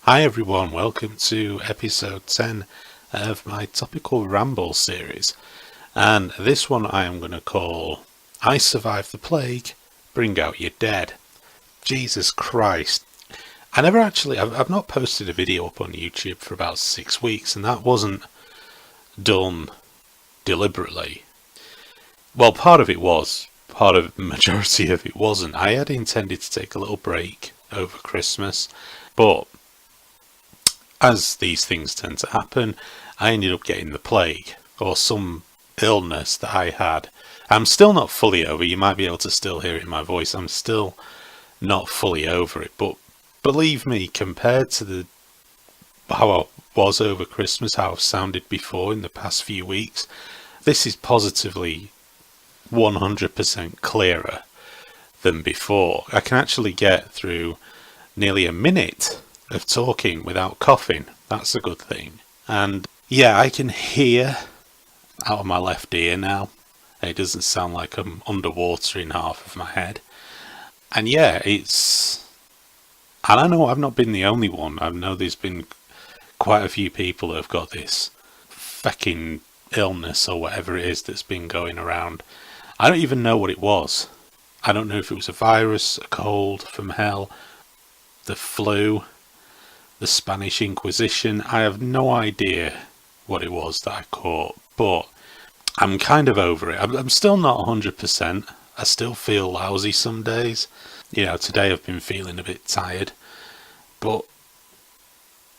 Hi everyone, welcome to episode 10 of my Topical Ramble series, and this one I am going to call I Survived the Plague, Bring Out Your Dead. Jesus Christ. I've not posted a video up on YouTube for about 6 weeks, and that wasn't done deliberately. Well, part of it was, the majority of it wasn't. I had intended to take a little break over Christmas, but as these things tend to happen, I ended up getting the plague, or some illness that I had. I'm still not fully over, you might be able to still hear it in my voice, I'm still not fully over it, but believe me, compared to how I was over Christmas, how I've sounded before in the past few weeks, this is positively 100% clearer than before. I can actually get through nearly a minute of talking without coughing. That's a good thing. And yeah, I can hear out of my left ear now. It doesn't sound like I'm underwater in half of my head. And yeah, I know I've not been the only one. I know there's been quite a few people that have got this fucking illness or whatever it is that's been going around. I don't even know what it was. I don't know if it was a virus, a cold from hell, the flu, the Spanish Inquisition. I have no idea what it was that I caught, but I'm kind of over it. I'm still not 100%. I still feel lousy some days. You know, today I've been feeling a bit tired, but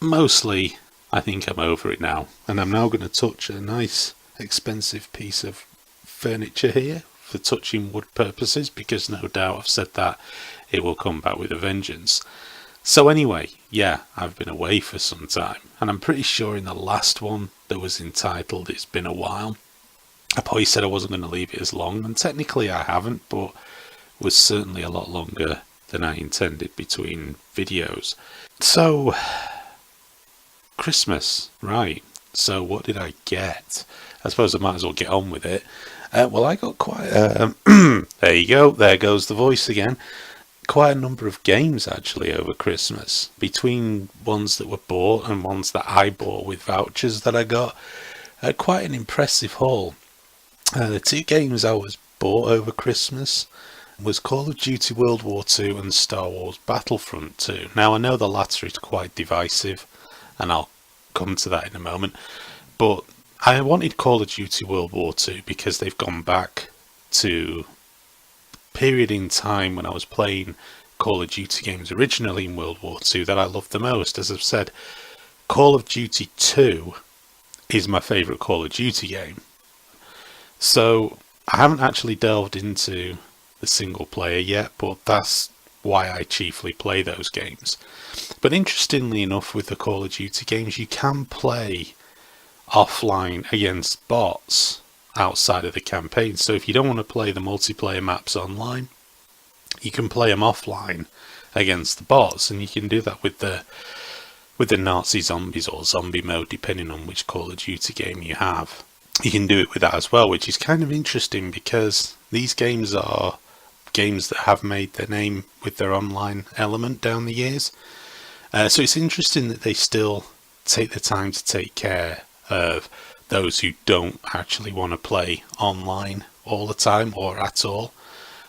mostly I think I'm over it now. And I'm now going to touch a nice expensive piece of furniture here for touching wood purposes, because no doubt I've said that it will come back with a vengeance. So anyway, yeah, I've been away for some time, and I'm pretty sure in the last one that was entitled It's Been a While, I probably said I wasn't going to leave it as long, and technically I haven't, but it was certainly a lot longer than I intended between videos. So, Christmas, right, so what did I get? I suppose I might as well get on with it. Well, I got quite there you go, there goes the voice again. Quite a number of games actually over Christmas, between ones that were bought and ones that I bought with vouchers that I got. Quite an impressive haul. The two games I was bought over Christmas was Call of Duty World War II and Star Wars Battlefront 2. Now I know the latter is quite divisive, and I'll come to that in a moment, but I wanted Call of Duty World War II because they've gone back to period in time when I was playing Call of Duty games originally in World War II that I loved the most. As I've said, Call of Duty 2 is my favourite Call of Duty game. So I haven't actually delved into the single player yet, but that's why I chiefly play those games. But interestingly enough, with the Call of Duty games, you can play offline against bots outside of the campaign. So if you don't want to play the multiplayer maps online, you can play them offline against the bots, and you can do that with the Nazi zombies or zombie mode, depending on which Call of Duty game you have. You can do it with that as well, which is kind of interesting because these games are games that have made their name with their online element down the years. So it's interesting that they still take the time to take care of those who don't actually want to play online all the time or at all.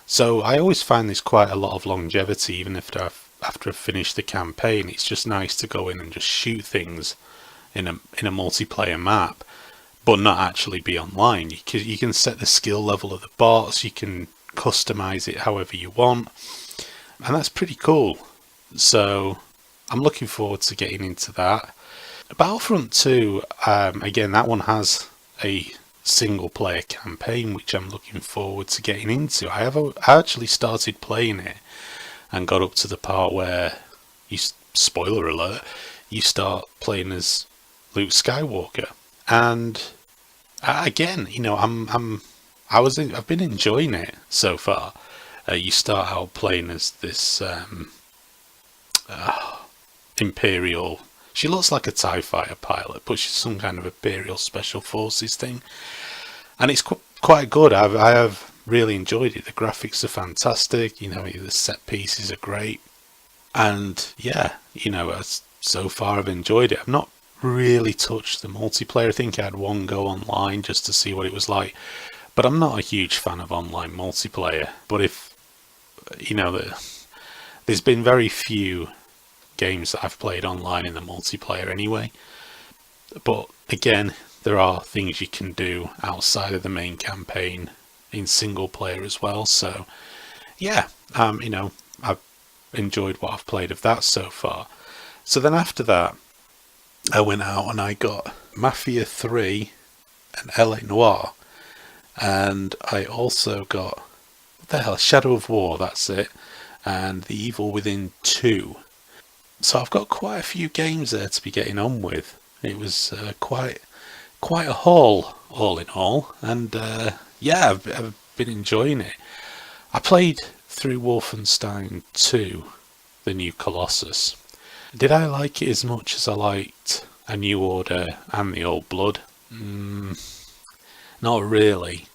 So I always find there's quite a lot of longevity even after I've finished the campaign. It's just nice to go in and just shoot things in a multiplayer map, but not actually be online. You can set the skill level of the bots, you can customize it however you want, and that's pretty cool. So I'm looking forward to getting into that. Battlefront 2, again, that one has a single player campaign which I'm looking forward to getting into. I actually started playing it and got up to the part where spoiler alert, you start playing as Luke Skywalker, and again, you know, I've been enjoying it so far. You start out playing as this Imperial. She looks like a TIE fighter pilot, but she's some kind of Imperial Special Forces thing. And it's quite good. I have really enjoyed it. The graphics are fantastic. You know, the set pieces are great. And yeah, you know, so far I've enjoyed it. I've not really touched the multiplayer. I think I had one go online just to see what it was like, but I'm not a huge fan of online multiplayer. But if you know, there's been very few games that I've played online in the multiplayer anyway. But again, there are things you can do outside of the main campaign in single player as well. So yeah, I've enjoyed what I've played of that so far. So then after that, I went out and I got Mafia 3 and LA Noire, and I also got, what the hell, Shadow of War, that's it, and The Evil Within 2. So I've got quite a few games there to be getting on with. It was quite a haul, all in all, and yeah, I've been enjoying it. I played through Wolfenstein 2, the new Colossus. Did I like it as much as I liked A New Order and The Old Blood? Not really.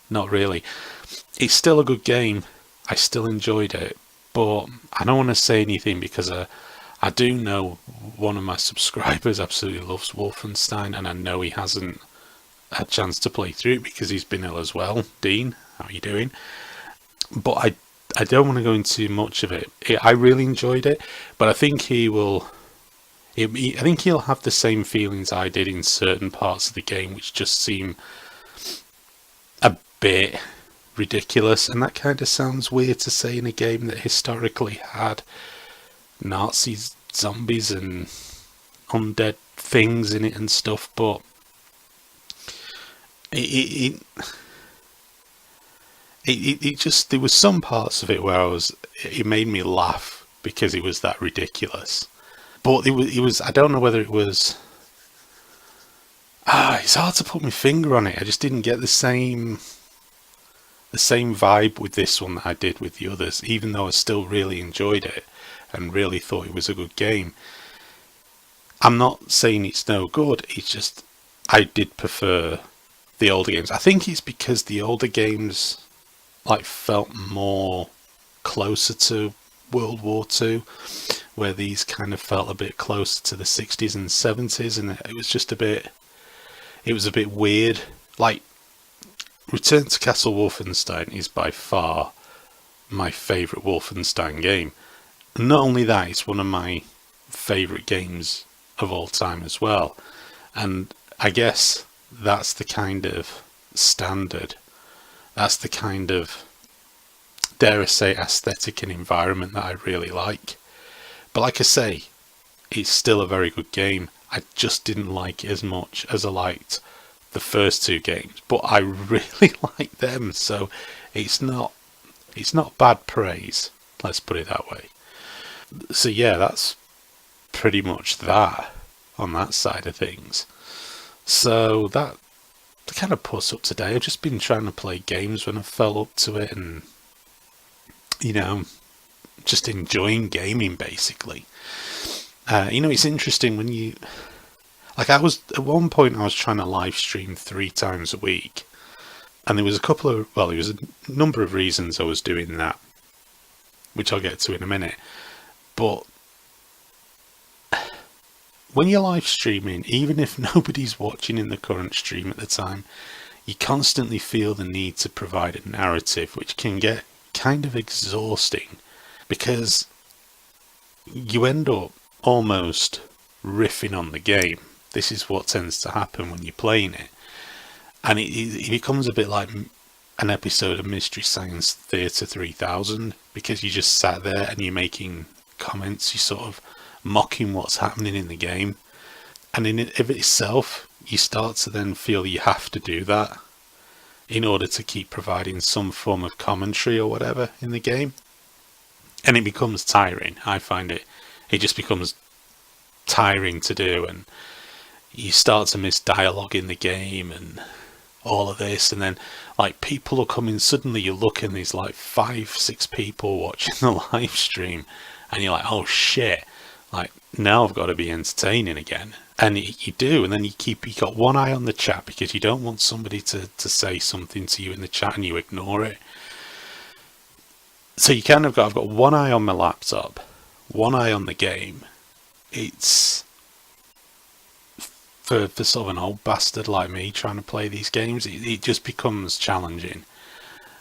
Not really. It's still a good game. I still enjoyed it. But I don't want to say anything because I do know one of my subscribers absolutely loves Wolfenstein, and I know he hasn't had a chance to play through it because he's been ill as well. Dean, how are you doing? But I don't want to go into much of it. I really enjoyed it, but I think he will. I think he'll have the same feelings I did in certain parts of the game, which just seem a bit ridiculous. And that kind of sounds weird to say in a game that historically had Nazis, zombies, and undead things in it and stuff. But it just, there was some parts of it where it made me laugh because it was that ridiculous. But it was I don't know whether it was, it's hard to put my finger on it. I just didn't get the same vibe with this one that I did with the others, even though I still really enjoyed it and really thought it was a good game. I'm not saying it's no good, it's just I did prefer the older games. I think it's because the older games felt more closer to World War II, where these kind of felt a bit closer to the 60s and 70s, and it was just a bit weird. Like, Return to Castle Wolfenstein is by far my favourite Wolfenstein game. Not only that, it's one of my favourite games of all time as well. And I guess that's the kind of standard, that's the kind of, dare I say, aesthetic and environment that I really like. But like I say, it's still a very good game. I just didn't like it as much as I liked the first two games, but I really like them, so it's not bad praise, let's put it that way. So yeah, that's pretty much that on that side of things. So that kind of puts up today. I've just been trying to play games when I fell up to it, and just enjoying gaming basically. It's interesting when you, I was at one point I was trying to live stream 3 times a week, and there was a number of reasons I was doing that, which I'll get to in a minute. But when you're live streaming, even if nobody's watching in the current stream at the time, you constantly feel the need to provide a narrative, which can get kind of exhausting because you end up almost riffing on the game. This is what tends to happen when you're playing it, and it becomes a bit like an episode of Mystery Science Theater 3000, because you just sat there and you're making comments, you're sort of mocking what's happening in the game, and in it of itself you start to then feel you have to do that in order to keep providing some form of commentary or whatever in the game, and it becomes tiring. I find it just becomes tiring to do, and you start to miss dialogue in the game and all of this, and then people are coming, suddenly you look and there's 5-6 people watching the live stream, and you're like, oh shit, now I've got to be entertaining again. And you do, and then you got one eye on the chat because you don't want somebody to say something to you in the chat and you ignore it. So you I've got one eye on my laptop, one eye on the game, it's for sort of an old bastard like me trying to play these games, it just becomes challenging.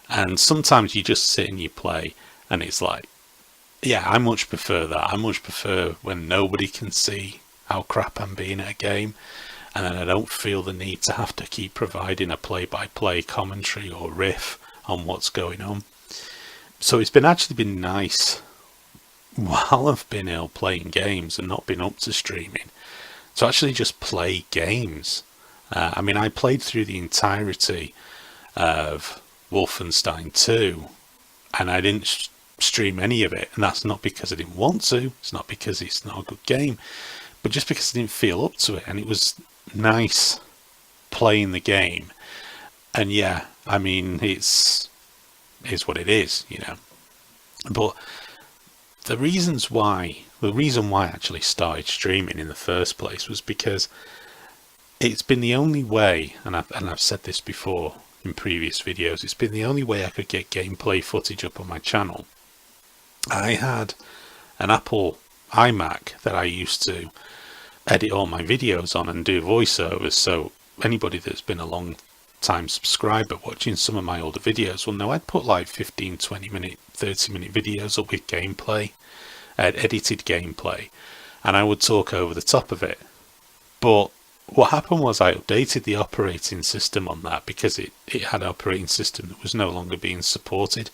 And sometimes you just sit and you play, and it's like, yeah, I much prefer that. I much prefer when nobody can see how crap I'm being at a game, and then I don't feel the need to have to keep providing a play-by-play commentary or riff on what's going on. So it's actually been nice while I've been ill playing games and not been up to streaming to actually just play games. I mean, I played through the entirety of Wolfenstein 2, and I didn't stream any of it, and that's not because I didn't want to, it's not because it's not a good game, but just because I didn't feel up to it, and it was nice playing the game. And yeah, I mean, it's what it is, you know. But the reason why I actually started streaming in the first place was because it's been the only way, and I've said this before in previous videos, it's been the only way I could get gameplay footage up on my channel. I had an Apple iMac that I used to edit all my videos on and do voiceovers, so anybody that's been a long time subscriber watching some of my older videos will know I'd put like 15, 20 minute, 30 minute videos up with gameplay, edited gameplay, and I would talk over the top of it. But what happened was I updated the operating system on that because it had an operating system that was no longer being supported.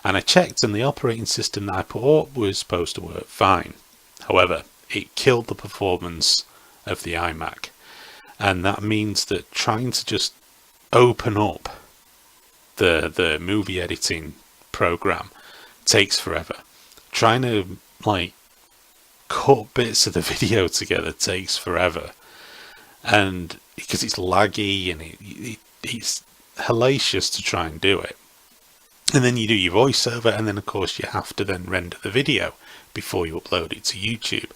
And I checked, and the operating system that I put up was supposed to work fine. However, it killed the performance of the iMac. And that means that trying to just open up the movie editing program takes forever. Trying to like cut bits of the video together takes forever. And because it's laggy and it's hellacious to try and do it. And then you do your voiceover, and then of course you have to then render the video before you upload it to YouTube.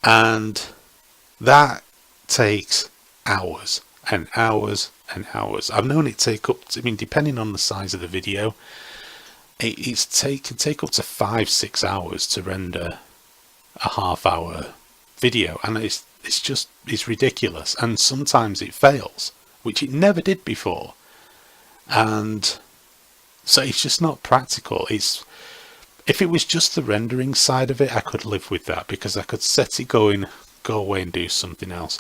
And that takes hours and hours and hours. I've known it take up to, I mean, depending on the size of the video, it can take up to 5-6 hours to render a half-hour video, and it's ridiculous. And sometimes it fails, which it never did before, and so it's just not practical. If it was just the rendering side of it, I could live with that because I could set it going, go away and do something else.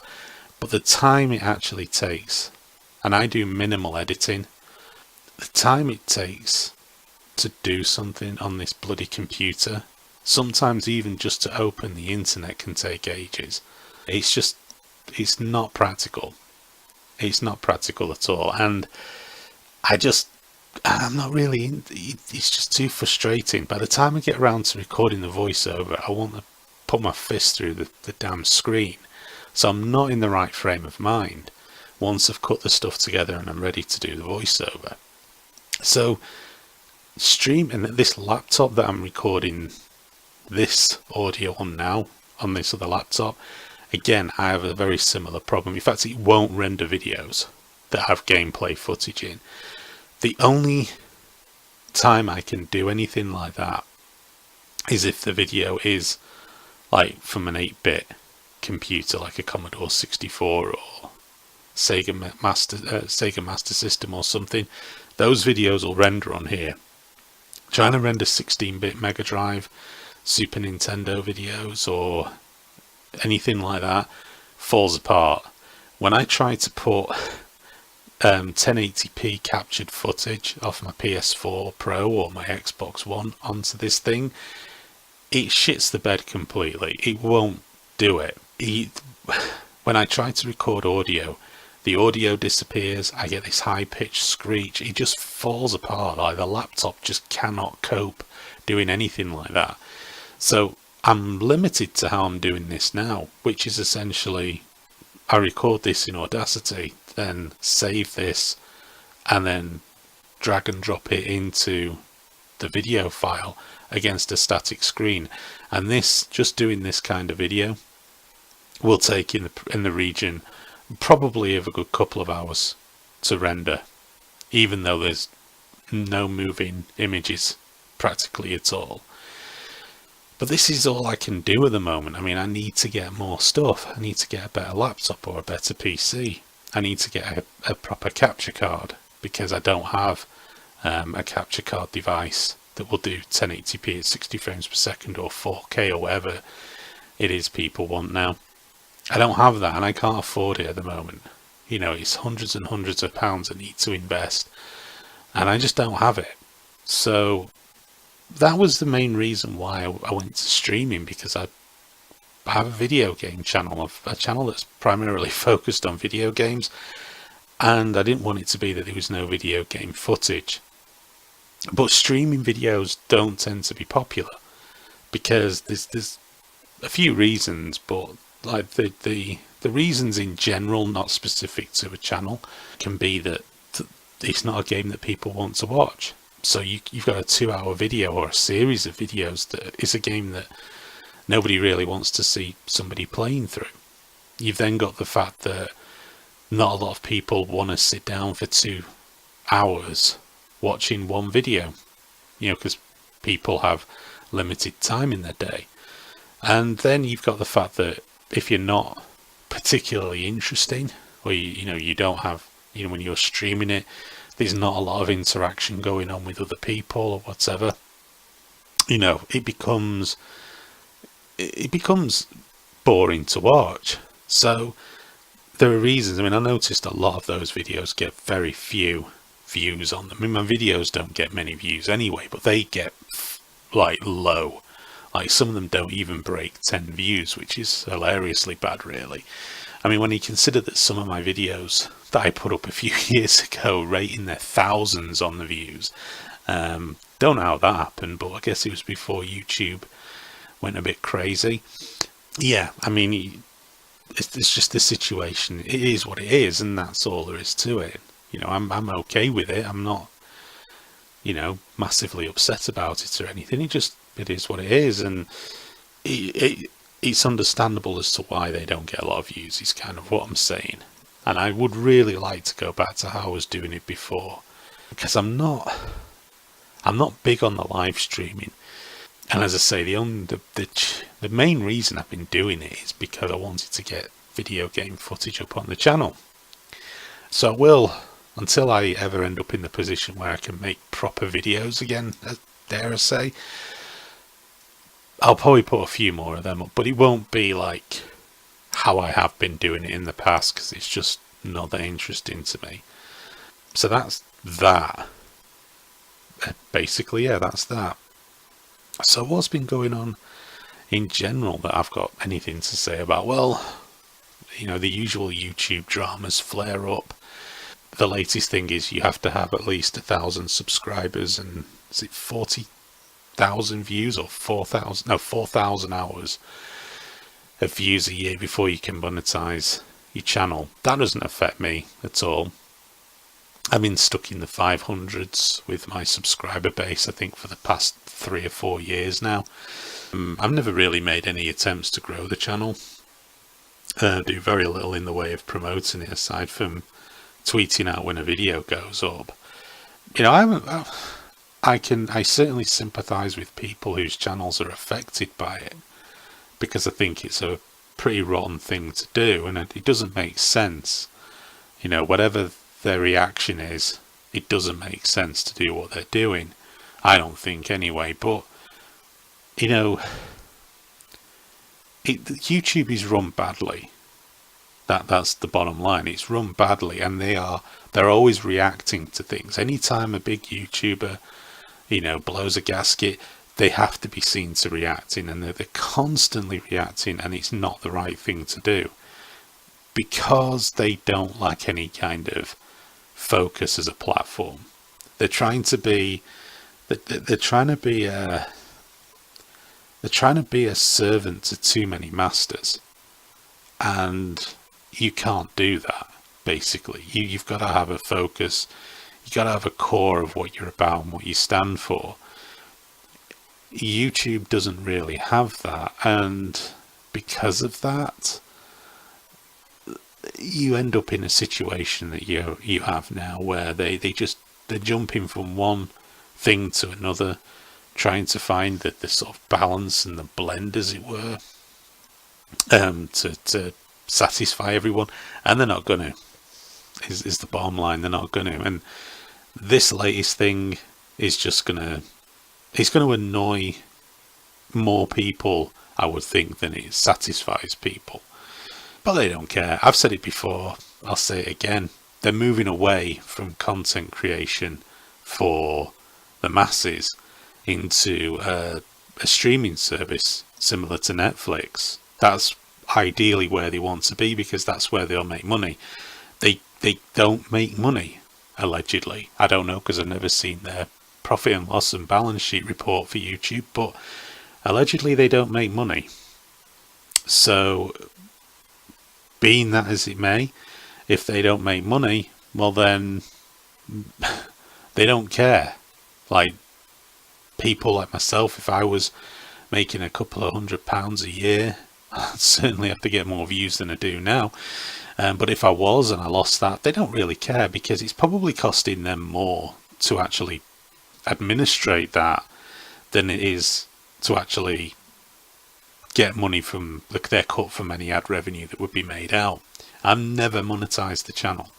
But the time it actually takes, and I do minimal editing, the time it takes to do something on this bloody computer, sometimes even just to open the internet can take ages. It's not practical. It's not practical at all. And I'm not really, it's just too frustrating. By the time I get around to recording the voiceover, I want to put my fist through the damn screen. So I'm not in the right frame of mind once I've cut the stuff together and I'm ready to do the voiceover. So streaming this laptop that I'm recording this audio on now, on this other laptop, again, I have a very similar problem. In fact, it won't render videos that have gameplay footage in. The only time I can do anything like that is if the video is like from an 8-bit computer, like a Commodore 64 or Sega Master System or something. Those videos will render on here. Trying to render 16-bit Mega Drive, Super Nintendo videos or anything like that falls apart. When I try to put 1080p captured footage off my PS4 Pro or my Xbox One onto this thing, it shits the bed completely. It won't do it. When I try to record audio, the audio disappears. I get this high-pitched screech. It just falls apart. Like the laptop just cannot cope doing anything like that. So I'm limited to how I'm doing this now, which is essentially I record this in Audacity, then save this, and then drag and drop it into the video file against a static screen. And this, just doing this kind of video, will take in the region probably of a good couple of hours to render, even though there's no moving images practically at all. But this is all I can do at the moment. I mean, I need to get more stuff. I need to get a better laptop or a better PC. I need to get a proper capture card, because I don't have a capture card device that will do 1080p at 60 frames per second or 4K or whatever it is people want now. I don't have that, and I can't afford it at the moment. You know, it's hundreds and hundreds of pounds I need to invest, and I just don't have it. So that was the main reason why I went to streaming, because I have a video game channel, a channel that's primarily focused on video games, and I didn't want it to be that there was no video game footage. But streaming videos don't tend to be popular, because there's a few reasons, but like the reasons in general, not specific to a channel, can be that it's not a game that people want to watch. So you've got a 2-hour video or a series of videos that is a game that nobody really wants to see somebody playing through. You've then got the fact that not a lot of people want to sit down for 2 hours watching one video, you know, because people have limited time in their day. And then you've got the fact that if you're not particularly interesting, or you don't have, when you're streaming it, there's not a lot of interaction going on with other people or whatever, it becomes boring to watch. So there are reasons. I mean, I noticed a lot of those videos get very few views on them. I mean, my videos don't get many views anyway, but they get like low. Like some of them don't even break 10 views, which is hilariously bad, really. I mean, when you consider that some of my videos that I put up a few years ago rate in their thousands on the views. Don't know how that happened, but I guess it was before YouTube went a bit crazy. Yeah, I mean, it's just the situation. It is what it is, and that's all there is to it. I'm okay with it. I'm not, massively upset about it or anything. It is what it is, and it's understandable as to why they don't get a lot of views, is kind of what I'm saying. And I would really like to go back to how I was doing it before, because I'm not big on the live streaming. And as I say, the main reason I've been doing it is because I wanted to get video game footage up on the channel. So I will, until I ever end up in the position where I can make proper videos again, dare I say, I'll probably put a few more of them up, but it won't be like how I have been doing it in the past, because it's just not that interesting to me. So that's that. Basically, yeah, that's that. So what's been going on in general that I've got anything to say about? Well, the usual YouTube dramas flare up. The latest thing is you have to have at least 1,000 subscribers and is it 40,000 views or 4,000 hours of views a year before you can monetize your channel. That doesn't affect me at all. I've been stuck in the 500s with my subscriber base, I think, for the past 3 or 4 years now. I've never really made any attempts to grow the channel. Do very little in the way of promoting it, aside from tweeting out when a video goes up. I certainly sympathise with people whose channels are affected by it, because I think it's a pretty rotten thing to do, and it doesn't make sense. Whatever their reaction is, it doesn't make sense to do what they're doing. I don't think anyway, but YouTube is run badly. That's the bottom line. It's run badly, and they're always reacting to things. Anytime a big YouTuber, blows a gasket, they have to be seen to reacting, and they're constantly reacting, and it's not the right thing to do, because they don't lack any kind of focus as a platform. They're trying to be a servant to too many masters, and you can't do that. Basically, you've got to have a focus. You got to have a core of what you're about and what you stand for. YouTube doesn't really have that, and because of that, you end up in a situation that you have now, where they're jumping from one thing to another, trying to find the sort of balance and the blend, as it were, to satisfy everyone, and they're not going to. Is the bottom line? They're not going to. And this latest thing is just gonna. It's going to annoy more people, I would think, than it satisfies people. But they don't care. I've said it before. I'll say it again. They're moving away from content creation for the masses into a streaming service similar to Netflix. That's ideally where they want to be, because that's where they'll make money. They don't make money, allegedly. I don't know, because I've never seen their profit and loss and balance sheet report for YouTube, but allegedly they don't make money. So, being that as it may, if they don't make money, well then they don't care. Like, people like myself, if I was making a couple of £100 a year, I'd certainly have to get more views than I do now. But if I was and I lost that, they don't really care, because it's probably costing them more to actually administrate that than it is to actually get money from their cut from any ad revenue that would be made out. I've never monetized the channel.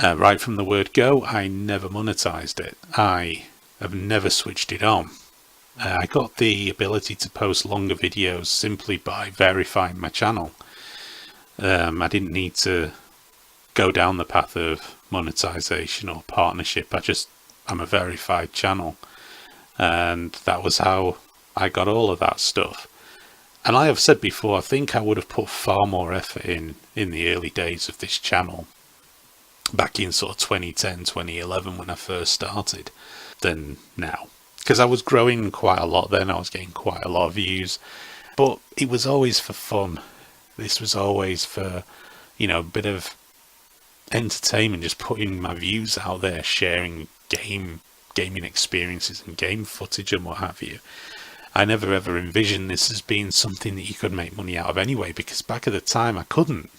Right from the word go, I never monetized it. I have never switched it on. I got the ability to post longer videos simply by verifying my channel. I didn't need to go down the path of monetization or partnership. I'm a verified channel, and that was how I got all of that stuff. And I have said before, I think I would have put far more effort in the early days of this channel, back in sort of 2010, 2011 when I first started, than now. Because I was growing quite a lot then, I was getting quite a lot of views, but it was always for fun. This was always for, a bit of entertainment, just putting my views out there, sharing gaming experiences and game footage and what have you. I never ever envisioned this as being something that you could make money out of anyway, because back at the time I couldn't.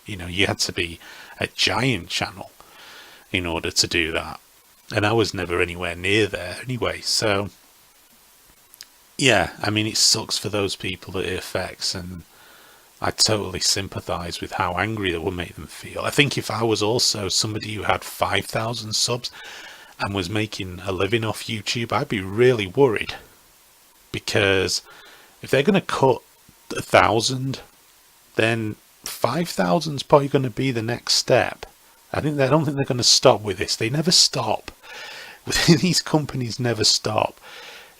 You had to be a giant channel in order to do that. And I was never anywhere near there anyway. So, yeah, I mean, it sucks for those people that it affects, and I totally sympathise with how angry that would make them feel. I think if I was also somebody who had 5,000 subs and was making a living off YouTube, I'd be really worried. Because if they're going to cut 1,000, then 5,000 is probably going to be the next step. I don't think they're going to stop with this. They never stop. These companies never stop.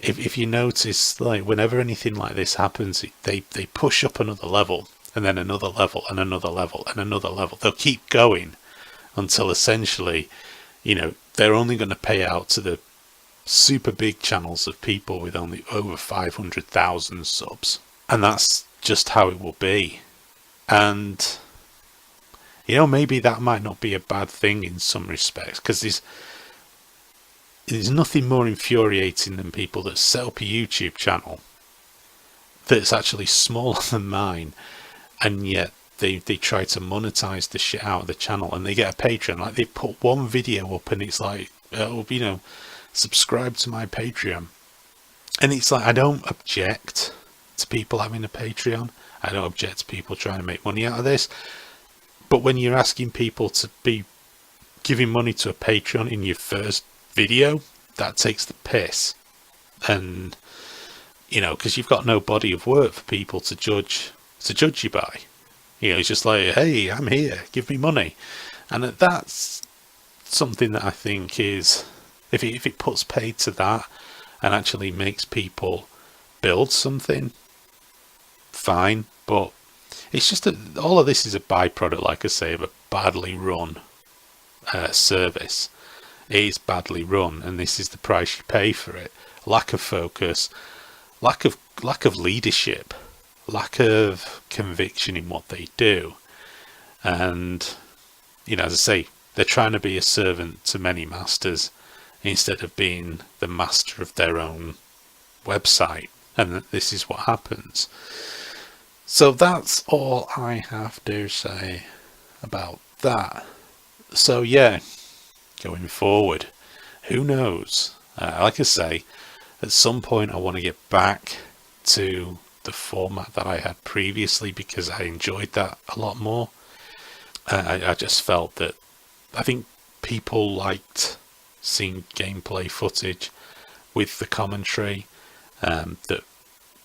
If you notice, like, whenever anything like this happens, they push up another level, and then another level, and another level, and another level. They'll keep going until essentially, they're only going to pay out to the super big channels of people with only over 500,000 subs. And that's just how it will be. And, maybe that might not be a bad thing in some respects, because there's nothing more infuriating than people that set up a YouTube channel that's actually smaller than mine, and yet they try to monetize the shit out of the channel, and they get a Patreon. Like, they put one video up and it's like, subscribe to my Patreon. And it's like, I don't object to people having a Patreon. I don't object to people trying to make money out of this. But when you're asking people to be giving money to a Patreon in your first video, that takes the piss. And, because you've got no body of work for people to judge you by. It's just like, hey, I'm here, give me money. And that's something that I think is, if it puts paid to that and actually makes people build something, fine. But it's just that all of this is a byproduct, like I say, of a badly run service. It is badly run, and this is the price you pay for it. Lack of focus, lack of leadership, lack of conviction in what they do. And, as I say, they're trying to be a servant to many masters instead of being the master of their own website. And this is what happens. So that's all I have to say about that. So yeah, going forward, who knows? Like I say, At some point I want to get back to the format that I had previously because I enjoyed that a lot more. I just felt that I think people liked seeing gameplay footage with the commentary, that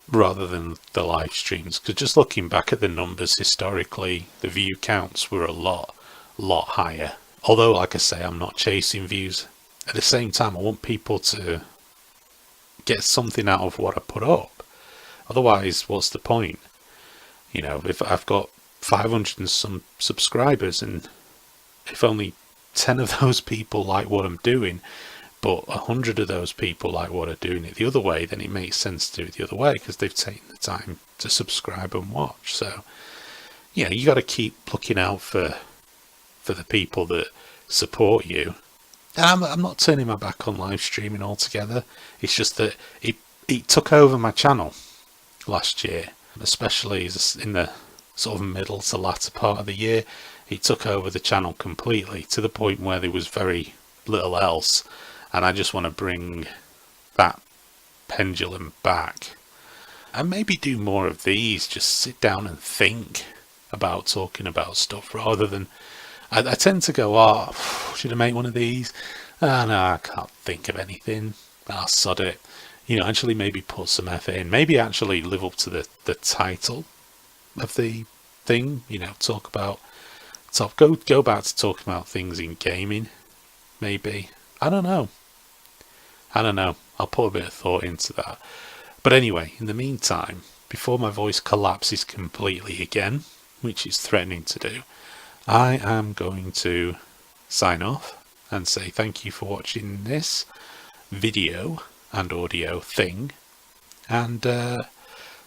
rather than the live streams. Because just looking back at the numbers historically, the view counts were a lot higher. Although, like I say, I'm not chasing views. At the same time, I want people to get something out of what I put up. Otherwise, what's the point? You know, if I've got 500 and some subscribers, and if only 10 of those people like what I'm doing, but 100 of those people like what I'm doing it the other way, then it makes sense to do it the other way because they've taken the time to subscribe and watch. So, yeah, you got to keep looking out for the people that support you. And I'm not turning my back on live streaming altogether. It's just that it took over my channel last year, especially in the sort of middle to latter part of the year. It took over the channel completely to the point where there was very little else, and I just want to bring that pendulum back and maybe do more of these. Just sit down and think about talking about stuff rather than I tend to go, oh, should I make one of these? Oh, no, I can't think of anything. I'll sod it. You know, actually maybe put some effort in. Maybe actually live up to the title of the thing. You know, go back to talking about things in gaming. Maybe. I don't know. I'll put a bit of thought into that. But anyway, in the meantime, before my voice collapses completely again, which it's threatening to do, I am going to sign off and say thank you for watching this video and audio thing, and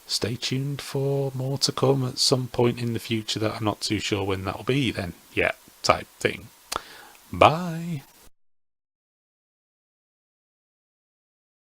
stay tuned for more to come at some point in the future that I'm not too sure when that'll be then yet type thing. Bye.